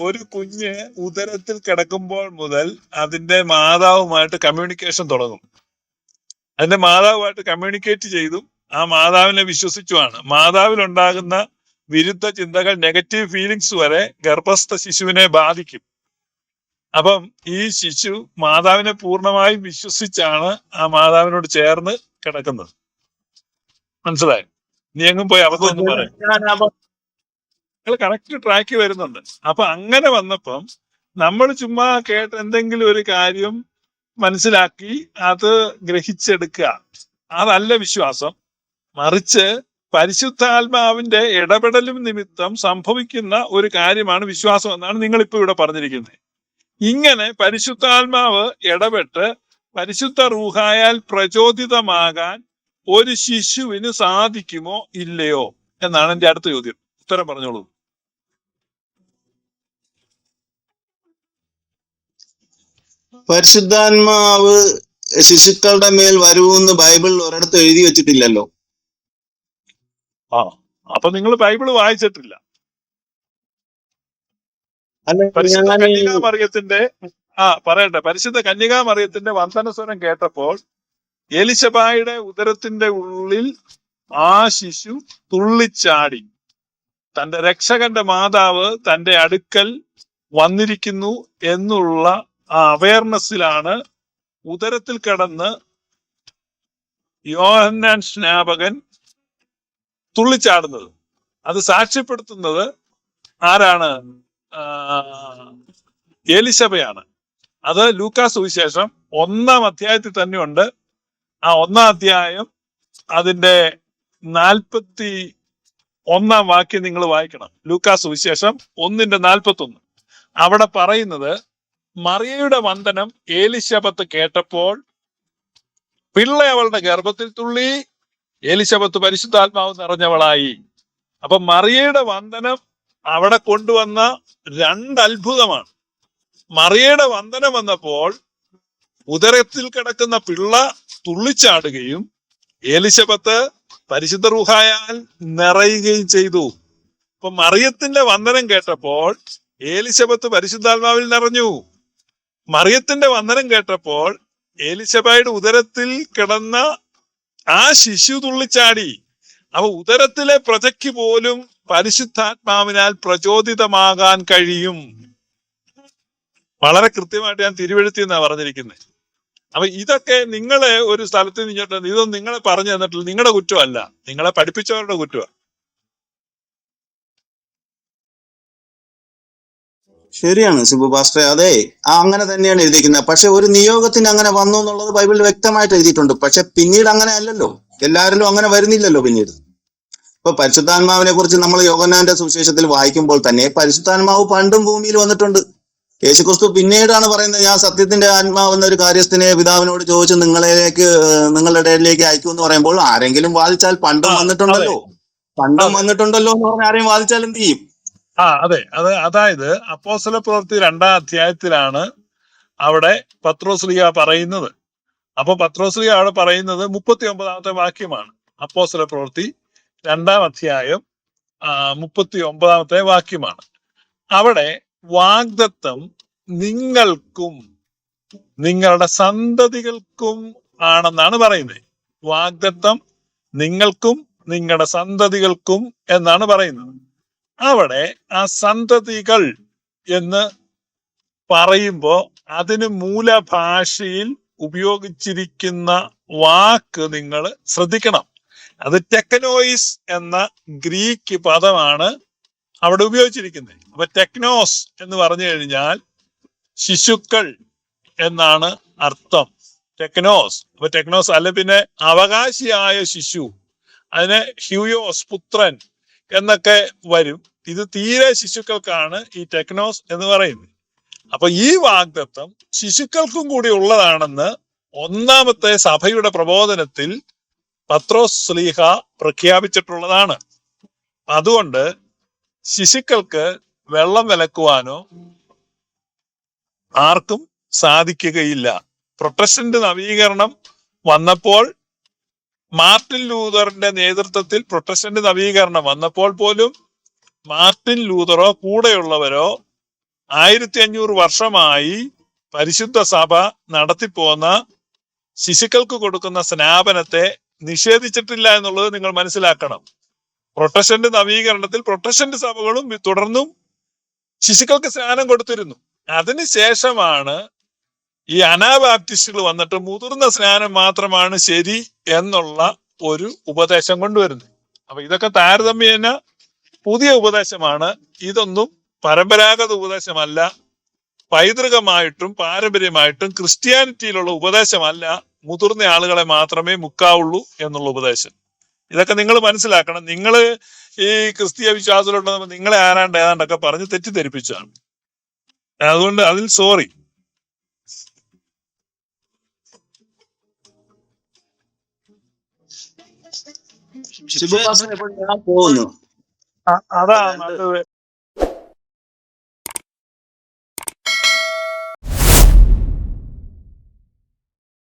ഒരു കുഞ്ഞ് ഉദരത്തിൽ കിടക്കുമ്പോൾ മുതൽ അതിന്റെ മാതാവുമായിട്ട് കമ്മ്യൂണിക്കേഷൻ തുടങ്ങും. അതിന്റെ മാതാവുമായിട്ട് കമ്മ്യൂണിക്കേറ്റ് ചെയ്തും ആ മാതാവിനെ വിശ്വസിച്ചുമാണ് മാതാവിലുണ്ടാകുന്ന വിരുദ്ധ ചിന്തകൾ, നെഗറ്റീവ് ഫീലിങ്സ് വരെ ഗർഭസ്ഥ ശിശുവിനെ ബാധിക്കും. അപ്പം ഈ ശിശു മാതാവിനെ പൂർണ്ണമായും വിശ്വസിച്ചാണ് ആ മാതാവിനോട് ചേർന്ന് കിടക്കുന്നത്. മനസ്സിലായോ? നീ എങ്ങും പോയി അബദ്ധമൊന്നും പറയാം. നിങ്ങൾ കറക്റ്റ് ട്രാക്ക് വരുന്നുണ്ട്. അപ്പൊ അങ്ങനെ വന്നപ്പം നമ്മൾ ചുമ്മാ കേട്ട് എന്തെങ്കിലും ഒരു കാര്യം മനസ്സിലാക്കി അത് ഗ്രഹിച്ചെടുക്കുക, അതല്ല വിശ്വാസം. മറിച്ച് പരിശുദ്ധാത്മാവിന്റെ ഇടപെടലും നിമിത്തം സംഭവിക്കുന്ന ഒരു കാര്യമാണ് വിശ്വാസം എന്നാണ് നിങ്ങളിപ്പോ ഇവിടെ പറഞ്ഞിരിക്കുന്നത്. ഇങ്ങനെ പരിശുദ്ധാത്മാവ് ഇടപെട്ട് പരിശുദ്ധ റൂഹായാൽ പ്രചോദിതമാകാൻ ഒരു ശിശുവിന് സാധിക്കുമോ ഇല്ലയോ എന്നാണ് എന്റെ അടുത്ത ചോദ്യം. ഉത്തരം പറഞ്ഞോളൂ. പരിശുദ്ധാത്മാവ് ശിശുക്കളുടെ മേൽ വരുമെന്ന് ബൈബിളിൽ ഒരിടത്ത് എഴുതി വെച്ചിട്ടില്ലല്ലോ. അപ്പൊ നിങ്ങൾ ബൈബിള് വായിച്ചിട്ടില്ല. പരിശുദ്ധ കന്യകാമറിയത്തിന്റെ പറയട്ടെ, പരിശുദ്ധ കന്യകാമറിയത്തിന്റെ വന്ദനസ്വരം കേട്ടപ്പോൾ എലിശബായുടെ ഉദരത്തിന്റെ ഉള്ളിൽ ആ ശിശു തുള്ളിച്ചാടി. തന്റെ രക്ഷകന്റെ മാതാവ് തന്റെ അടുക്കൽ വന്നിരിക്കുന്നു എന്നുള്ള ആ അവയർനെസ്സിലാണ് ഉദരത്തിൽ കിടന്ന് യോഹന്നാൻ സ്നാപകൻ തുള്ളിച്ചാടുന്നത്. അത് സാക്ഷ്യപ്പെടുത്തുന്നത് ആരാണ്? എലിശബയാണ്. അത് ലൂക്കാസ് സുവിശേഷം 1-ാം അധ്യായത്തിൽ തന്നെയുണ്ട്. ആ 1-ാം അധ്യായം അതിന്റെ 41-ാം വാക്യം നിങ്ങൾ വായിക്കണം. ലൂക്കാസ് സുവിശേഷം 1:41. അവിടെ പറയുന്നത്, മറിയയുടെ വന്ദനം എലിശബത്ത് കേട്ടപ്പോൾ പിള്ള അവളുടെ ഗർഭത്തിൽ തുള്ളി, എലിശബത്ത് പരിശുദ്ധാത്മാവ് നിറഞ്ഞവളായി. അപ്പൊ മറിയയുടെ വന്ദനം അവിടെ കൊണ്ടുവന്ന 2 അത്ഭുതമാണ്. മറിയയുടെ വന്ദനം വന്നപ്പോൾ ഉദരത്തിൽ കിടക്കുന്ന പിള്ള തുള്ളിച്ചാടുകയും എലിശബത്ത് പരിശുദ്ധ റൂഹായാൽ നിറയുകയും ചെയ്തു. അപ്പൊ മറിയത്തിന്റെ വന്ദനം കേട്ടപ്പോൾ എലിശബത്ത് പരിശുദ്ധാത്മാവിൽ നിറഞ്ഞു. മറിയത്തിന്റെ വന്ദനം കേട്ടപ്പോൾ എലിശബയുടെ ഉദരത്തിൽ കിടന്ന ആ ശിശു തുള്ളിച്ചാടി. അപ്പൊ ഉദരത്തിലെ പ്രജയ്ക്ക് പോലും പരിശുദ്ധാത്മാവിനാൽ പ്രചോദിതമാകാൻ കഴിയും. വളരെ കൃത്യമായിട്ട് ഞാൻ തിരുവെഴുത്തി എന്നാ പറഞ്ഞിരിക്കുന്നത്. അപ്പൊ ഇതൊക്കെ നിങ്ങളെ ഒരു സ്ഥലത്ത് നിന്നിട്ട് ഇതൊന്നും നിങ്ങളെ പറഞ്ഞു തന്നിട്ടില്ല. നിങ്ങളുടെ കുറ്റമല്ല, നിങ്ങളെ പഠിപ്പിച്ചവരുടെ കുറ്റമാണ്. ശരിയാണ് ശിബു പാസ്റ്ററെ, അതെ, അങ്ങനെ തന്നെയാണ് എഴുതിയിരിക്കുന്നത്. പക്ഷെ ഒരു നിയോഗത്തിന് അങ്ങനെ വന്നു എന്നുള്ളത് ബൈബിളിൽ വ്യക്തമായിട്ട് എഴുതിയിട്ടുണ്ട്. പക്ഷെ പിന്നീട് അങ്ങനെ അല്ലല്ലോ, എല്ലാവരിലും അങ്ങനെ വരുന്നില്ലല്ലോ. പിന്നീട് ഇപ്പൊ പരിശുദ്ധാത്മാവിനെ കുറിച്ച് നമ്മൾ യോഹന്നാന്റെ സുവിശേഷത്തിൽ വായിക്കുമ്പോൾ തന്നെ പരിശുദ്ധാത്മാവ് പണ്ടും ഭൂമിയിൽ വന്നിട്ടുണ്ട്. യേശുക്രിസ്തു പിന്നീടാണ് പറയുന്നത്, ഞാൻ സത്യത്തിന്റെ ആത്മാവെന്ന ഒരു കാര്യസ്ഥനെ പിതാവിനോട് ചോദിച്ച് നിങ്ങളുടെ ഇടയിലേക്ക് അയക്കും എന്ന് പറയുമ്പോൾ ആരെങ്കിലും വാദിച്ചാൽ പണ്ടും വന്നിട്ടുണ്ടല്ലോ എന്ന് പറഞ്ഞാൽ ആരെയും വാദിച്ചാൽ എന്ത് ചെയ്യും? അതെ, അതായത് അപ്പോസ്തല പ്രവൃത്തി 2-ാം അധ്യായത്തിലാണ് അവിടെ പത്രോസ്ലീഹ പറയുന്നത്. അപ്പൊ പത്രോസ്ലീഹ അവിടെ പറയുന്നത് 39-ാമത്തെ വാക്യമാണ്. അപ്പോസ്തല പ്രവൃത്തി 2-ാം അധ്യായം 39-ാമത്തെ വാക്യമാണ്. അവിടെ വാഗ്ദത്തം നിങ്ങൾക്കും നിങ്ങളുടെ സന്തതികൾക്കും ആണെന്നാണ് പറയുന്നത്. വാഗ്ദത്തം നിങ്ങൾക്കും നിങ്ങളുടെ സന്തതികൾക്കും എന്നാണ് പറയുന്നത്. അവിടെ ആ സന്തതികൾ എന്ന് പറയുമ്പോ അതിന് മൂലഭാഷയിൽ ഉപയോഗിച്ചിരിക്കുന്ന വാക്ക് നിങ്ങൾ ശ്രദ്ധിക്കണം. അത് ടെക്നോയിസ് എന്ന ഗ്രീക്ക് പദമാണ് അവിടെ ഉപയോഗിച്ചിരിക്കുന്നത്. അപ്പൊ ടെക്നോസ് എന്ന് പറഞ്ഞു കഴിഞ്ഞാൽ ശിശുക്കൾ എന്നാണ് അർത്ഥം. ടെക്നോസ്. അപ്പൊ ടെക്നോസ് അല്ല പിന്നെ അവകാശിയായ ശിശു, അതിന് ഹ്യൂയോസ് പുത്രൻ എന്നൊക്കെ വരും. ഇത് തീരെ ശിശുക്കൾക്കാണ് ഈ ടെക്നോസ് എന്ന് പറയുന്നത്. അപ്പൊ ഈ വാഗ്ദത്തം ശിശുക്കൾക്കും കൂടി ഉള്ളതാണെന്ന് 1-ാമത്തെ സഭയുടെ പ്രബോധനത്തിൽ പത്രോസ് ശ്ലീഹ പ്രഖ്യാപിച്ചിട്ടുള്ളതാണ്. അതുകൊണ്ട് ശിശുക്കൾക്ക് വെള്ളം വിലക്കുവാനോ ആർക്കും സാധിക്കുകയില്ല. പ്രൊട്ടസ്റ്റന്റ് നവീകരണം വന്നപ്പോൾ, മാർട്ടിൻ ലൂതറിന്റെ നേതൃത്വത്തിൽ പ്രൊട്ടസ്റ്റന്റ് നവീകരണം വന്നപ്പോൾ പോലും മാർട്ടിൻ ലൂതറോ കൂടെയുള്ളവരോ 1500 വർഷമായി പരിശുദ്ധ സഭ നടത്തിപ്പോന്ന ശിശുക്കൾക്ക് കൊടുക്കുന്ന സ്നാപനത്തെ നിഷേധിച്ചിട്ടില്ല എന്നുള്ളത് നിങ്ങൾ മനസ്സിലാക്കണം. പ്രൊട്ടസ്റ്റന്റ് നവീകരണത്തിൽ പ്രൊട്ടസ്റ്റന്റ് സഭകളും തുടർന്നും ശിശുക്കൾക്ക് സ്നാനം കൊടുത്തിരുന്നു. അതിനുശേഷമാണ് ഈ അനാബാപ്റ്റിസ്റ്റുകൾ വന്നിട്ട് മുതിർന്ന സ്നാനം മാത്രമാണ് ശരി എന്നുള്ള ഒരു ഉപദേശം കൊണ്ടുവരുന്നത്. അപ്പൊ ഇതൊക്കെ താരതമ്യേന പുതിയ ഉപദേശമാണ്. ഇതൊന്നും പരമ്പരാഗത ഉപദേശമല്ല, പൈതൃകമായിട്ടും പാരമ്പര്യമായിട്ടും ക്രിസ്ത്യാനിറ്റിയിലുള്ള ഉപദേശമല്ല. മുതിർന്ന ആളുകളെ മാത്രമേ മുക്കാവുള്ളൂ എന്നുള്ള ഉപദേശം. ഇതൊക്കെ നിങ്ങൾ മനസ്സിലാക്കണം. നിങ്ങൾ ഈ ക്രിസ്തീയ വിശ്വാസത്തിലുണ്ടെന്ന് നിങ്ങളെ ആരാണ്ട് ഏതാണ്ടൊക്കെ പറഞ്ഞ് തെറ്റിദ്ധരിപ്പിച്ചാണ്. അതുകൊണ്ട് അതിൽ സോറി. ഷിബു പാസ്റ്റർ എപ്പോഴും ഞാൻ പോകുന്നു. അതാണ് നല്ലത്.